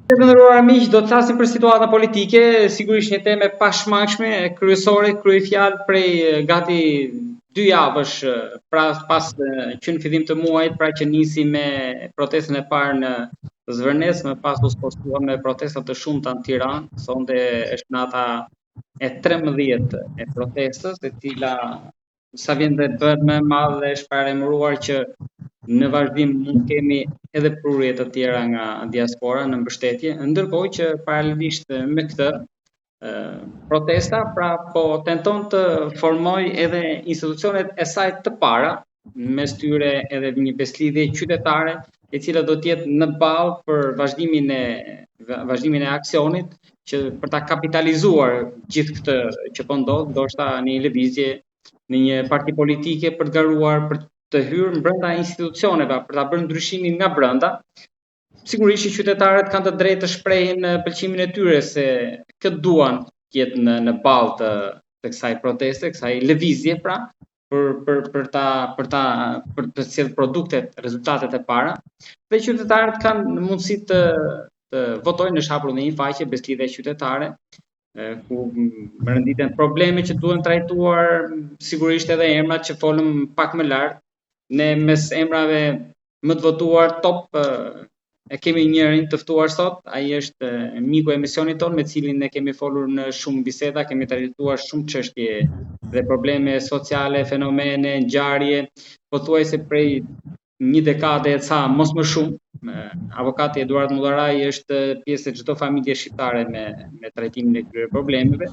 Të ndëruar miq, do të flasim për situatën politike, sigurisht një temë e pashmangshme, kryesore, kryefjalë prej gati 2 javësh, pra pas që në fillim të muajit, pra që nisi me protestën e parë në Zvërnes, më pas u spostuan me protesta të shumta në Tiranë, sonte është nata e 13 e protestës, e cila sa vjen dhe bëhet më e madhe dhe është paremëruar që në vazhdim mund kemi edhe prurje të tjera nga diaspora në mbështetje, ndërkohë që paralelisht me këtë protesta, pra po tenton të formoj edhe institucionet e saj të para, mes tyre edhe një beslidhje qytetare, e cila do të jetë në ballë për vazhdimin e aksionit që për ta kapitalizuar gjithë këtë që po ndodh, ndoshta në një lëvizje, në një parti politike për të garuar për të hyrë brenda institucioneve, për ta bërë ndryshimin nga brenda. Sigurisht që qytetarët kanë të drejtë të shprehin pëlqimin e tyre se këtë duan të jetë në ballë të kësaj proteste, kësaj lëvizje, pra për të sjellë produktet, rezultatet e para. Dhe qytetarët kanë mundësi të votojnë në shaprull në një faqe beslidhje qytetare, ku renditen probleme që duhen trajtuar, sigurisht edhe emrat që folëm pak më lart. Ne mes emrave më të votuar top e kemi njërin të ftuar sot, ai është miku e emisionit tonë, me cilin ne kemi folur në shumë biseda, kemi trajtuar shumë çështje dhe probleme sociale, fenomene, ngjarje, pothuajse prej një dekade e ca, mos më shumë. Avokati Eduard Mullaraj është pjesë e çdo familje shqiptare me trajtimin e këtyre problemeve.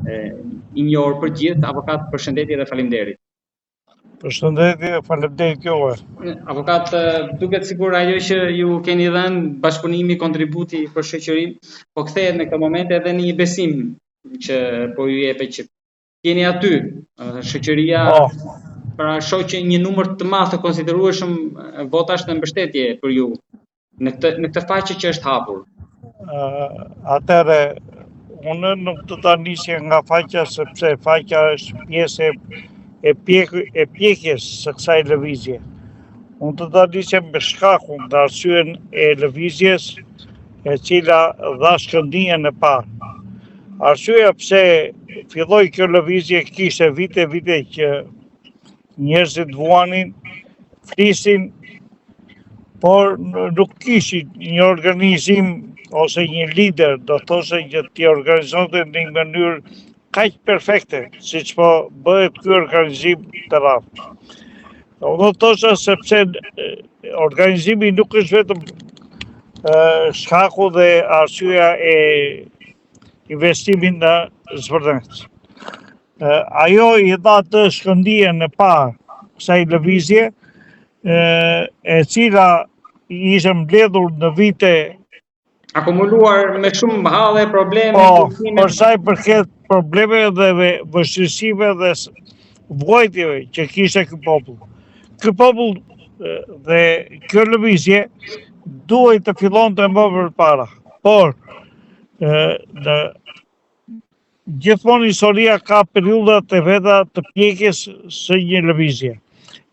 I njohur për gjithë, avokat, përshëndetje dhe faleminderit. Përshëndetje, faleminderit juve. Avokat, duket sikur ajo që ju keni dhënë, bashkëpunimi, kontributi për shoqërinë, po kthehet në këtë moment edhe në një besim që po ju jepet që jeni aty, shoqëria pra shoqë një numër të madh të konsiderueshëm votash në mbështetje për ju në këtë faqe që është hapur. Atëre, unë nuk do ta nisja nga faqja, sepse faqja është pjesë e pjekjes së kësaj lëvizje. Unë do ta nisja me shkakun dhe arsyen e lëvizjes e cila dha shkëndijën e parë. Arsyeja pse filloi kjo lëvizje kishte vite që njerëzit vuanin, flisin, por nuk kishin një organizim ose një lider, do thoshe që t'i organizonte në një mënyrë kaq perfekte, siç po bëhet ky organizim të radhë. Do thoshe sepse organizimi nuk është vetëm shkaku dhe arsyeja e investimin në Zvërnes. Ajo i dha të shkëndijën e parë kësaj lëvizje, e cila ishte mbledhur në vite akumuluar me shumë halle, probleme, për sa i përket problemeve dhe vështirësive dhe vuajtjeve që kishte ky popull. Ky popull dhe kjo lëvizje duhej të fillonte më përpara, por gjithmonë historia ka periudhat e veta të pjekjes së një lëvizje.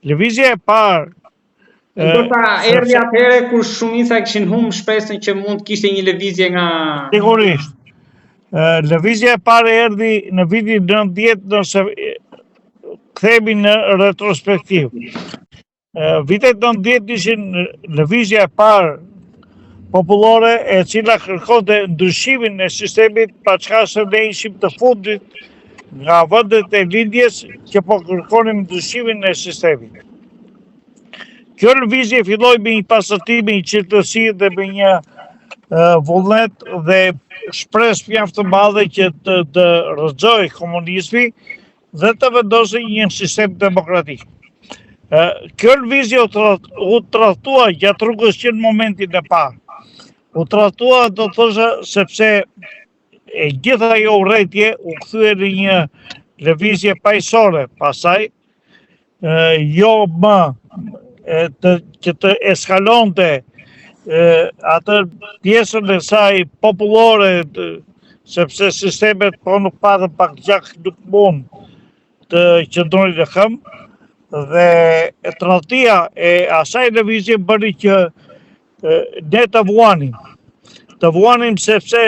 Lëvizja e parë ndoshta erdhi atëherë kur shumica kishin humbur shpresën që mund kishte një lëvizje nga sigurisht. Lëvizja e parë erdhi në vitin 90, nëse kthehemi në retrospektiv. Vitet 90 ishin lëvizja e parë popullore e cila kërkonte ndryshimin e sistemit, pa çka se ne ishim të fundit nga vendet e lindjes që po kërkonin ndryshimin e sistemit. Kjo lëvizje filloi me një pasërtim, një qetësi dhe me një vullnet dhe shpresë mjaft të madhe që të rrëzoj komunizmi dhe të vendosë një sistem demokratik. Kjo lëvizje u tradhtua gjatë rrugës që në momentin e parë. U tradhtua, do të thoshe, sepse e gjitha ajo urrëtie u kthye në një lëvizje paqësore, pastaj jo më që të eskalonte atë pjesën e saj popullore, sepse sistemet po nuk patën pak gjak nuk mund të qëndronin në këmbë, dhe tradhtia e asaj lëvizje bëri që ne të vuanim. të vuanim sepse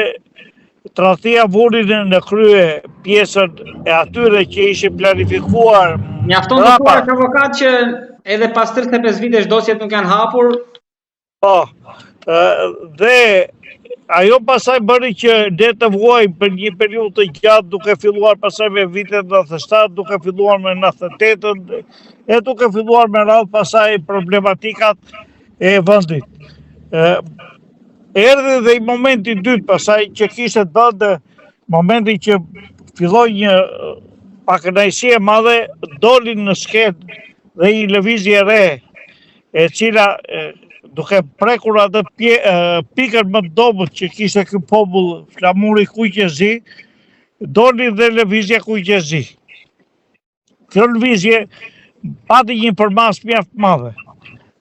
tradhtia vuri në krye pjesën e atyre që ishin planifikuar Mjafton të thuash avokat që edhe pas 35 vitesh dosjet nuk janë hapur. Po, dhe ajo pasaj bëri që ne të vuajmë për një periudhë të gjatë, duke filluar pasaj me vitet 97, duke filluar me 98, e duke filluar me radhë pasaj problematikat e vendit. Erdhi dhe i momenti dytë pasaj që kishte bëndë, momenti që filloi një pakënaqësi e madhe, dolin në skenë dhe i lëvizje re, e cila duke prekur atë pikën më dobët që kishte ky popull, flamuri kuqezi, doli dhe lëvizja kuqezi. Kjo lëvizje pati një përmas mjaft madhe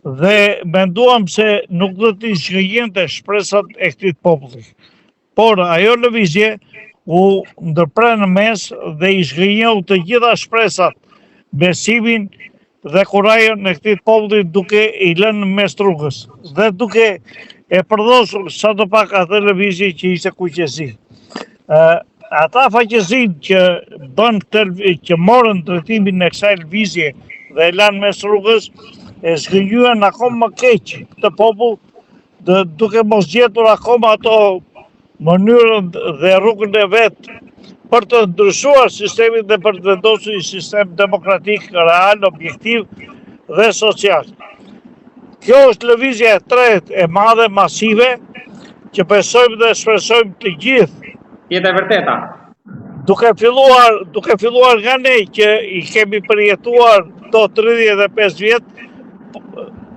dhe menduam se nuk do t'i shkëjente shpresat e këtij populli. Por ajo lëvizje u ndërpre në mes dhe i shkënjeu të gjitha shpresat, besimin dhe kurajën e këtij populli duke i lënë në mes rrugës dhe duke e përdosur sa të pak atë lëvizje që ishte kuqezi. Ata faqezin që morën drejtimin e kësaj lëvizje dhe e lanë mes rrugës, e zgënjyen akoma më keq të popull, duke mos gjetur akoma ato mënyrën dhe rrugën e vetë për të ndryshuar sistemin dhe për të vendosur një sistem demokratik, real, objektiv dhe social. Kjo është lëvizja e tretë e madhe, masive, që besojmë dhe shpresojmë të gjithë. Jetë e vërteta. Duke filluar nga ne që i kemi përjetuar do 35 vjet,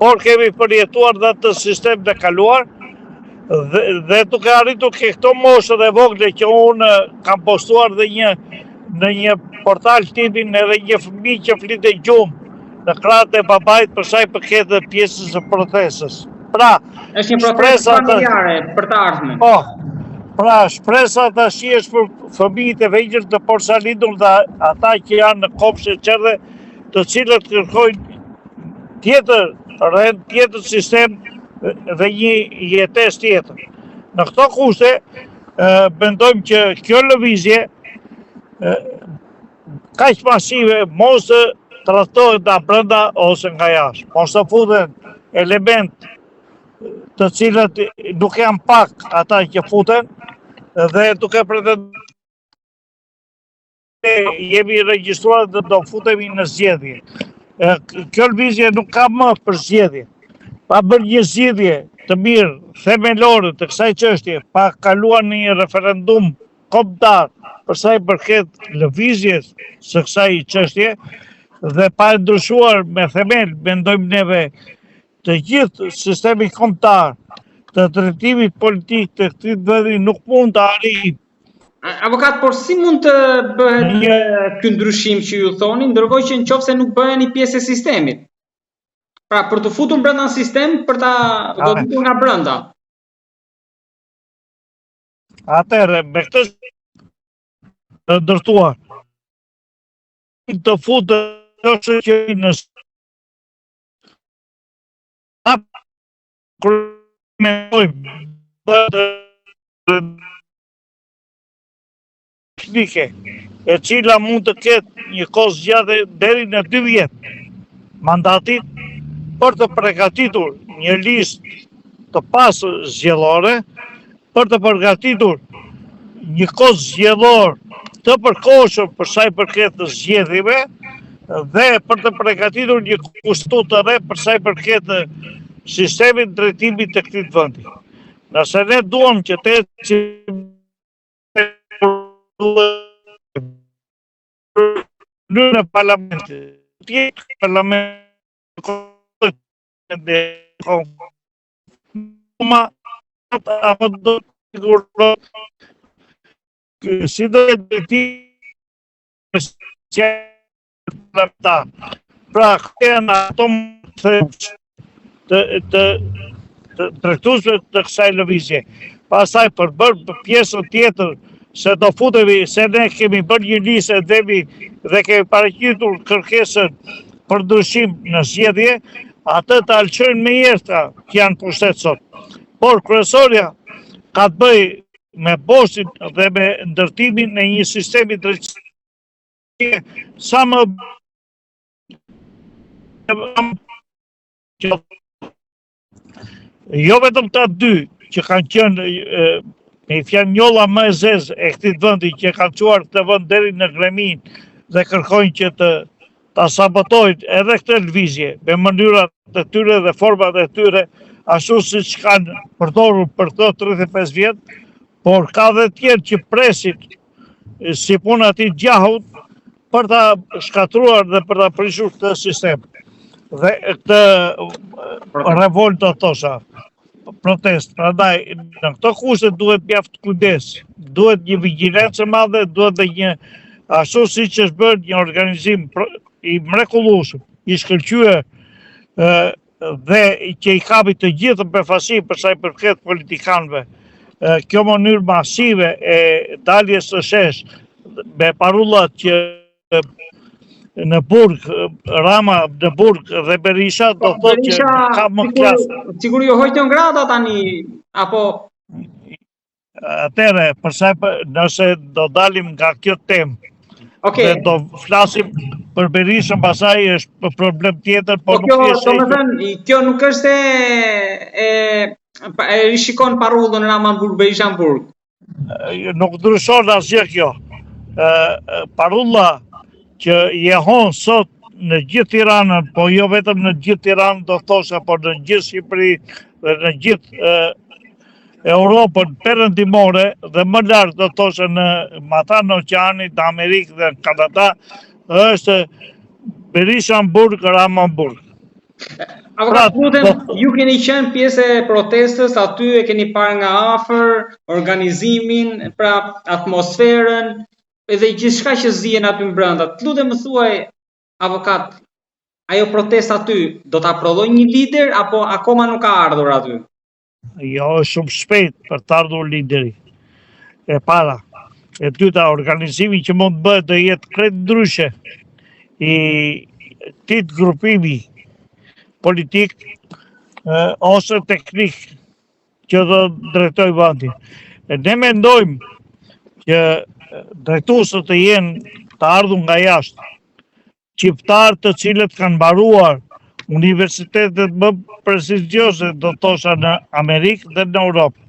por kemi përjetuar dhe të sistem të kaluar, dhe duke arritur ke këto moshët e vogle që unë kam postuar dhe në një portal timin edhe një fëmijë që flitet gjumë në krahët e babait për sa i përket pjesës së protestës. Pra, është një protestë familjare për të ardhmen. Po. Pra, shpresa tash është për fëmijët e vegjël të porsalitur dhe ata që janë në kopshte qerdhe, të cilët kërkojnë tjetër rend, tjetër sistem dhe një jetesë tjetër. Në këto kushte, mendojmë që kjo lëvizje kaq masive mos të trajtohet nga brenda ose nga jashtë. Mos të futen element të cilët nuk janë pak ata që futen dhe duke pretenduar jemi regjistruar dhe do futemi në zgjedhje. Kjo lëvizje nuk ka më për zgjedhje. Pa bërë një zgjidhje të mirë, themelore të kësaj çështje, pa kaluar në një referendum kombëtar për sa i përket lëvizjes së kësaj çështje dhe pa ndryshuar me themel, mendojmë neve, të gjithë sistemi kombëtar të drejtimit politik të këtij vendi nuk mund të arrijë. Avokat, por si mund të bëhet ky ndryshim që ju thoni, ndërkohë që nëse nuk bëheni pjesë e sistemit? Pra, për të futur brenda në sistem, për ta goditur nga brenda. Atëherë, me këtë të ndërtuar, të futë ose që në e cila mund të ketë një kohë zgjatë deri në 2 vjet mandatit, për të përgatitur një listë të pasur zgjedhore, për të përgatitur një kohë zgjedhor të përkohshëm për sa i përket të zgjedhjeve dhe për të përgatitur një kushtut të re për sa i përket sistemin drejtimit të këtij vendi. Nëse ne duam që të në parlamentit, dhe apo do të sigurohet si do të pra kënë ato të drejtuesve të kësaj lëvizje. Pastaj për bërë pjesën tjetër se do futemi, se ne kemi bërë një listë dhe kemi paraqitur kërkesën për ndryshim në zgjedhje, atë të alçojnë me jeta që janë pushtet sot. Por kryesorja ka të bëj me bosin dhe me ndërtimin e një sistemi drejtësie sa më jo vetëm ta dy që kanë qenë me fjalë njolla më e zezë e këtij vendi që kanë çuar këtë vend deri në Gremin dhe kërkojnë që ta sabotojnë edhe këtë lëvizje me mënyrat e tyre dhe format e tyre ashtu siç kanë përdorur për këto 35 vjet, por ka dhe tjerë që presin si puna e tij gjahut për ta shkatruar dhe për ta prishur këtë sistem. Dhe këtë revolt do thosha, protest. Prandaj në këto kushte duhet mjaft kujdes, duhet një vigjilencë e madhe, duhet dhe një ashtu siç është bërë një organizim i mrekullueshëm, i shkëlqyer dhe që i kapi të gjithë befasi për sa i përket politikanëve. Kjo mënyrë masive e daljes së shesh me parullat që në burg, Rama në burg dhe Berisha do thotë që ka më klasë. Sigur ju hoqën grada tani, apo? Atëre, nëse do dalim nga kjo temë, dhe do flasim për Berishën, pastaj është problem tjetër, por nuk është kjo nuk është e rishikon parullën Ramanburg, Berishanburg. Nuk ndryshon asgjë kjo. Parulla që jehon sot në gjithë Tiranën, po jo vetëm në gjithë Tiranën do thosha, por në gjithë Shqipëri dhe në gjithë Europën perëndimore dhe më lart do thosha në mata në oqeanit, në Amerikë dhe në Kanada, është Berishanburg, Ramanburg. Ju keni qenë pjesë e protestës, aty e keni parë nga afër organizimin, pra atmosferën, edhe gjithçka që zihen aty brenda. Të lutem më thuaj, avokat, ajo protesta aty do ta prodhoj një lider apo akoma nuk ka ardhur aty? Jo, është shumë shpejt për të ardhur lideri. E para. E dyta, organizimi që mund të bëhet do jetë krejt ndryshe i këtij grupimi politik ose teknik që do drejtoj vendin. Ne mendojmë që drejtuesët të jenë të ardhur nga jashtë, shqiptarë të cilët kanë mbaruar universitetet më prestigjioze, do thosha në Amerikë dhe në Europë.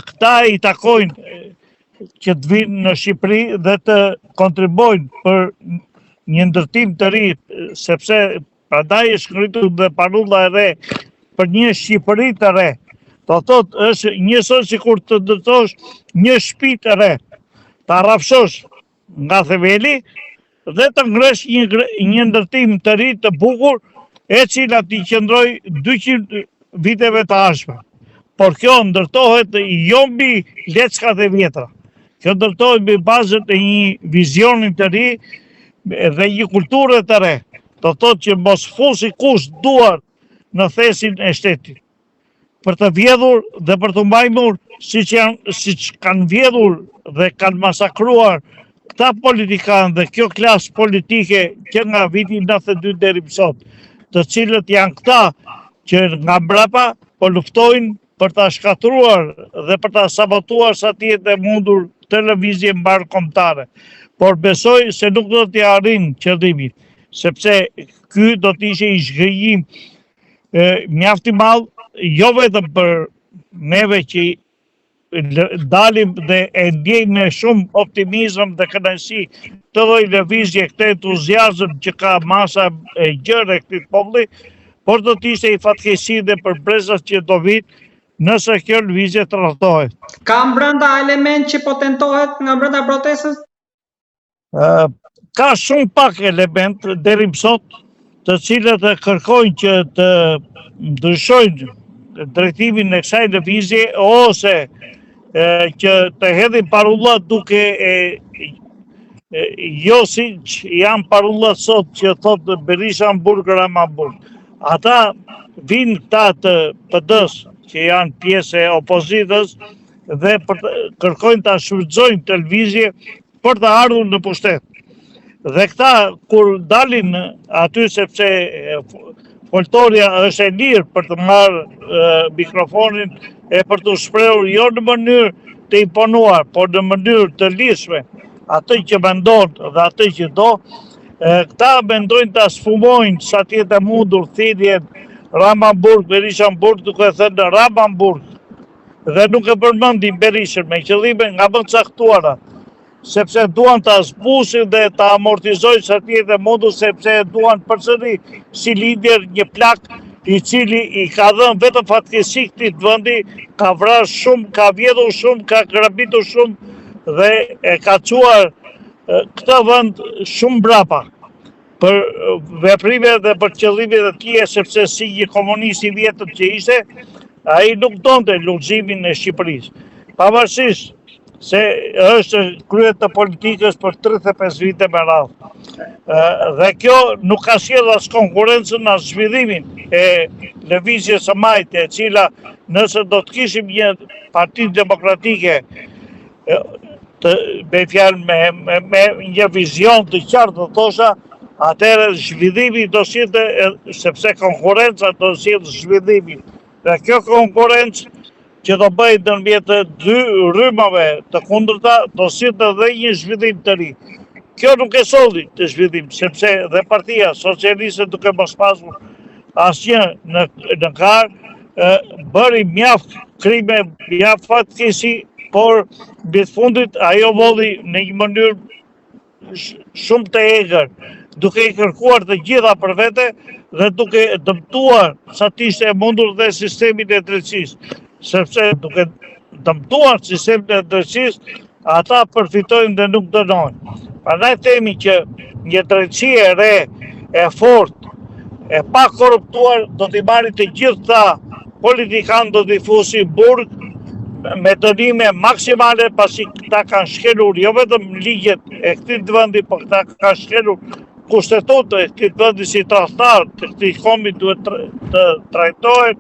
Këta i takojnë që të vinë në Shqipëri dhe të kontribojnë për një ndërtim të ri, sepse prandaj është ngritur dhe parulla e re për një Shqipëri të re. Do thotë është njësoj sikur të ndërtosh një shtëpi të re, ta rrafshosh nga theveli dhe të ngresh një ndërtim të ri të bukur, e cila t'i qëndroj 200 viteve të ardhshme. Por kjo ndërtohet jo mbi leckat e vjetra. Kjo ndërtohet mbi bazën e një vizionin të ri dhe një kulture të re. Do thotë që mos fusi kush duar në thesin e shtetit. Për të vjedhur dhe për të mbajtur siç kanë vjedhur dhe kanë masakruar këta politikanë dhe kjo klasë politike që nga viti 92 deri më sot, të cilët janë këta që nga mbrapa po luftojnë për ta shkatruar dhe për ta sabotuar sa të jetë e mundur televizje mbarkombëtare. Por besoj se nuk do t'i arrin qëllimin, sepse ky do të ishte i zhgënjim mjaft i madh, jo vetëm për neve që dalim dhe e ndjejmë me shumë optimizëm dhe kënaqësi të lloj lëvizje, këtë entuziazëm që ka masa e gjerë e këtij populli, por do të ishte i fatkeqësi dhe për brezat që do vinë nëse kjo lëvizje të rrethtohet. Ka brenda element që po tentohet nga brenda protestës? Ka shumë pak element deri më sot, të cilët kërkojnë që të ndryshojnë drejtimin e kësaj lëvizje ose që të hedhin parullat duke jo siç janë parullat sot që thotë Berishanburg, Ramanburg. Ata vinë këta të PD-s që janë pjesë e opozitës dhe kërkojnë ta shfrytëzojnë të lëvizje për të ardhur në pushtet. Dhe këta kur dalin aty, sepse foltoria është e lirë për të marrë mikrofonin e për të shprehur jo në mënyrë të imponuar, por në mënyrë të lishme atë që mendon dhe atë që do, këta mendojnë ta sfumojnë sa të jetë e mundur thirrjen Ramanburg, Berishamburg, duke thënë Ramanburg, dhe nuk e përmendin Berishën me qëllime nga më caktuara, sepse duan ta zbusin dhe ta amortizojnë sa të jetë e mundur, sepse duan përsëri si lider një plak i cili i ka dhënë vetëm fatkeqësi këtij vendi, ka vrarë shumë, ka vjedhur shumë, ka grabitur shumë dhe e ka çuar këtë vend shumë mbrapa për veprimet dhe për qëllimet e tij, sepse si një komunist i vjetër që ishte, ai nuk donte lullëzimin e Shqipërisë. Pavarësisht se është krye të politikës për 35 vite me radhë. Dhe kjo nuk ka sjellë as konkurrencën as zhvillimin e lëvizjes së majtë, e cila nëse do të kishim një parti demokratike me një vizion të qartë të thosha, atëherë zhvillimi do sjellë, sepse konkurrenca do sjellë zhvillimin. Dhe kjo konkurrencë që do bëjë ndërmjet të dy rrymave të kundërta, do sjellë edhe një zhvillim të ri. Kjo nuk e solli të zhvillim, sepse dhe Partia Socialiste duke mos pasur asnjë në kar, bëri mjaft krime, mjaft fatkeqësi, por mbi të fundit ajo volli në një mënyrë shumë të egër, duke i kërkuar të gjitha për vete dhe duke dëmtuar sa të ishte e mundur dhe sistemin e drejtësisë, sepse duke dëmtuar sistemin e drejtësisë, ata përfitojnë dhe nuk dënojnë. Prandaj themi që një drejtësi e re, e fortë, e pa korruptuar do t'i marrin të gjitha politikanë, do t'i fusin burg me dënime maksimale, pasi këta kanë shkelur jo vetëm ligjet e këtij vendi, por këta kanë shkelur kushtetutën e këtij vendi si tradhtar të këtij komi duhet të trajtohen,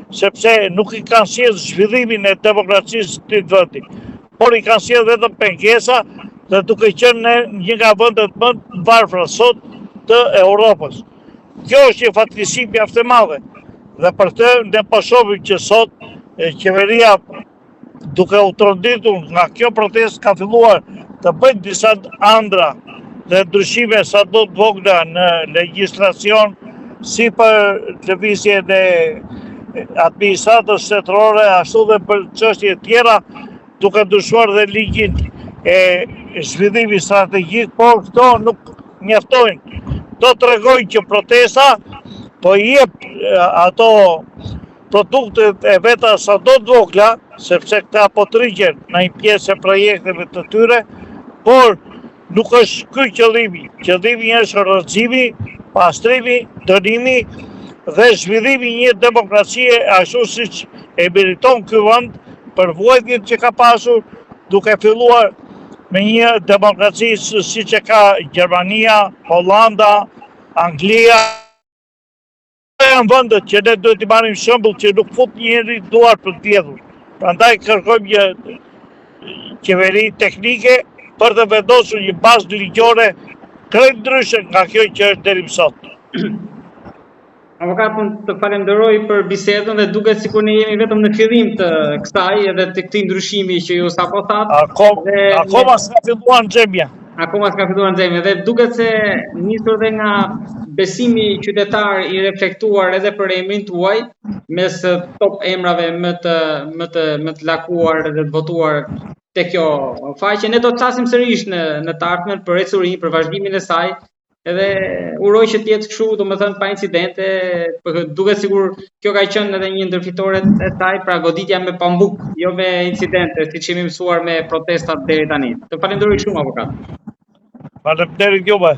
sepse nuk i kanë sjellë zhvillimin e demokracisë të këtij vendi, por i kanë sjellë vetëm pengesa dhe duke qenë një nga vendet më të varfra sot të Europës. Kjo është një fatkeqësi mjaft e madhe dhe për të ne po shohim që sot qeveria, duke u tronditur nga kjo protestë, ka filluar të bëjë disa ëndra dhe ndryshime sa do të vogla në legjislacion, si për lëvizjen e administratës shtetërore, ashtu dhe për çështje tjera, duke ndryshuar dhe ligjin e zhvillimit strategjik, por këto nuk mjaftojnë. Do tregojnë që protesta po i jep ato produktet e veta sa do të vogla, sepse këta po të rriqen në një pjesë e projekteve të tyre, por nuk është ky qëllimi. Qëllimi është rrëzimi, pastrimi, dënimi dhe zhvillimi një demokracie ashtu siç e meriton ky vend për vuajtjen që ka pasur, duke filluar me një demokraci siç e ka Gjermania, Hollanda, Anglia. Janë vendet që ne duhet t'i marrim shembull që nuk fut njëri duar për të vjedhur. Prandaj kërkojmë një qeveri teknike për të vendosur një bazë ligjore krejt ndryshe nga kjo që është deri më sot. Avokat, unë të falenderoj për bisedën dhe duket sikur ne jemi vetëm në fillim të kësaj edhe të këtij ndryshimi që ju sapo thatë. Akoma s'ka filluar nxemja. Akoma s'ka filluar nxemja dhe duket se nisur dhe nga besimi qytetar i reflektuar edhe për emrin tuaj, mes top emrave më të lakuar dhe të votuar te kjo faqe. Ne do të flasim sërish në të ardhmen për ecurinë, për vazhdimin e saj. Edhe uroj që të jetë kështu, domethënë pa incidente, duket sikur kjo ka qenë edhe një ndërfitore e saj, pra goditja me pambuk, jo me incidente, siç jemi mësuar me protestat deri tani. Të falenderoj shumë, avokat. Faleminderit juve.